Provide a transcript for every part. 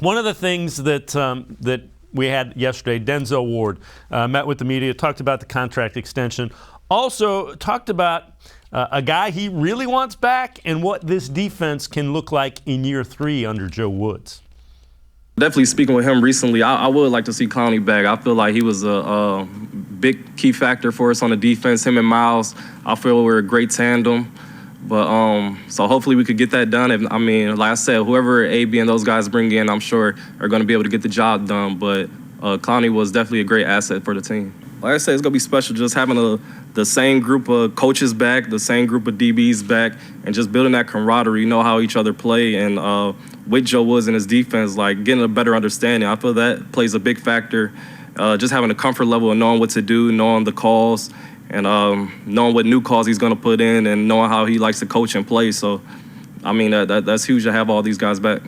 One of the things that we had yesterday, Denzel Ward met with the media, talked about the contract extension, also talked about a guy he really wants back and what this defense can look like in year 3 under Joe Woods. Definitely speaking with him recently, I would like to see Clowney back. I feel like he was a big key factor for us on the defense. Him and Miles, I feel we're a great tandem. But so hopefully we could get that done. Like I said, whoever AB and those guys bring in, I'm sure are going to be able to get the job done. But Clowney was definitely a great asset for the team. Like I said, it's going to be special just having the same group of coaches back, the same group of DBs back, and just building that camaraderie, know how each other play. And with Joe Woods and his defense, like getting a better understanding, I feel that plays a big factor. Just having a comfort level of knowing what to do, knowing the calls, and knowing what new calls he's going to put in, and knowing how he likes to coach and play. So, that's huge to have all these guys back.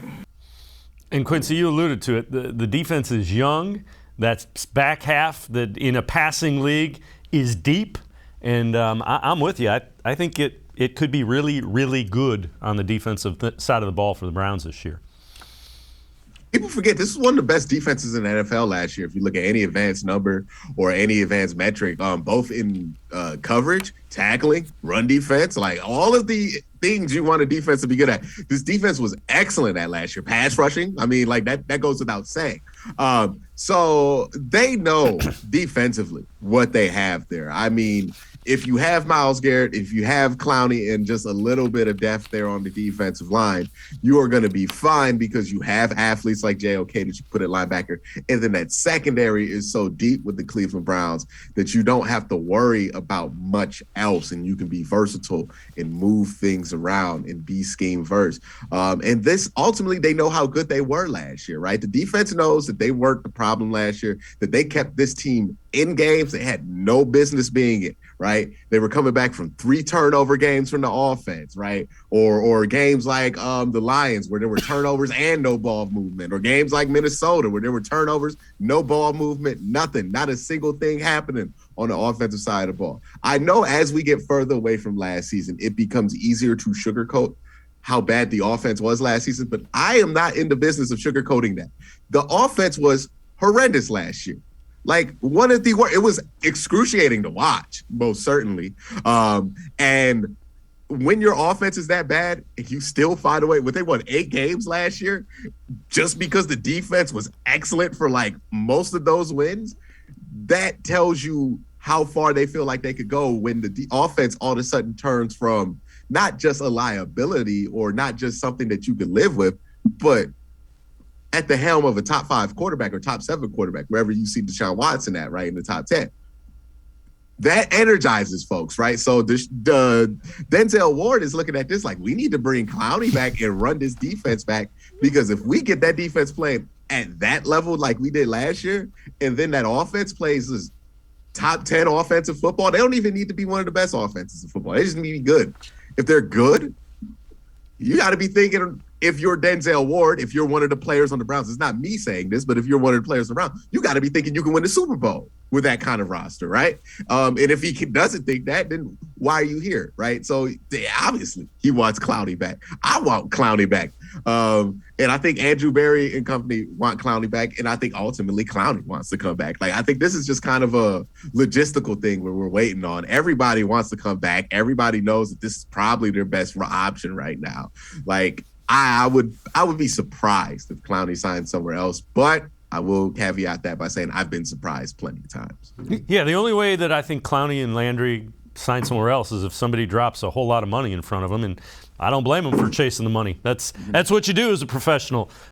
And Quincy, you alluded to it. The defense is young. That's back half that in a passing league is deep. And I'm with you. I think it could be really, really good on the defensive side of the ball for the Browns this year. People forget this is one of the best defenses in the NFL last year. If you look at any advanced number or any advanced metric, both in coverage, tackling, run defense, like all of the things you want a defense to be good at. This defense was excellent at last year. Pass rushing, that goes without saying. So they know defensively what they have there. If you have Myles Garrett, if you have Clowney and just a little bit of depth there on the defensive line, you are going to be fine because you have athletes like JOK that you put at linebacker. And then that secondary is so deep with the Cleveland Browns that you don't have to worry about much else, and you can be versatile and move things around and be scheme first. And this ultimately, they know how good they were last year, right? The defense knows that they worked the problem last year, that they kept this team in games they had no business being in, right? They were coming back from 3 turnover games from the offense, right? Or games like the Lions where there were turnovers and no ball movement, or games like Minnesota where there were turnovers, no ball movement, nothing, not a single thing happening on the offensive side of the ball. I know as we get further away from last season, it becomes easier to sugarcoat how bad the offense was last season, but I am not in the business of sugarcoating that. The offense was horrendous last year. Like one of the worst, it was excruciating to watch, most certainly. And when your offense is that bad, and you still find a way, they won 8 games last year, just because the defense was excellent for like most of those wins, that tells you how far they feel like they could go when the offense all of a sudden turns from not just a liability or not just something that you can live with, but at the helm of a top 5 quarterback or top 7 quarterback, wherever you see Deshaun Watson at, right, in the top 10. That energizes folks, right? So the Denzel Ward is looking at this like, we need to bring Clowney back and run this defense back, because if we get that defense playing at that level like we did last year, and then that offense plays this top 10 offensive football, they don't even need to be one of the best offenses in football. They just need to be good. If they're good, you got to be thinking, if you're Denzel Ward, if you're one of the players on the Browns, it's not me saying this, but if you're one of the players around, you got to be thinking you can win the Super Bowl with that kind of roster, right? And if he doesn't think that, then why are you here, right? So obviously he wants Clowney back. I want Clowney back. And I think Andrew Berry and company want Clowney back, and I think ultimately Clowney wants to come back. Like, I think this is just kind of a logistical thing where we're waiting on. Everybody wants to come back. Everybody knows that this is probably their best option right now. Like, I would be surprised if Clowney signed somewhere else, but I will caveat that by saying I've been surprised plenty of times. Yeah, the only way that I think Clowney and Landry sign somewhere else is if somebody drops a whole lot of money in front of them, and I don't blame them for chasing the money. That's what you do as a professional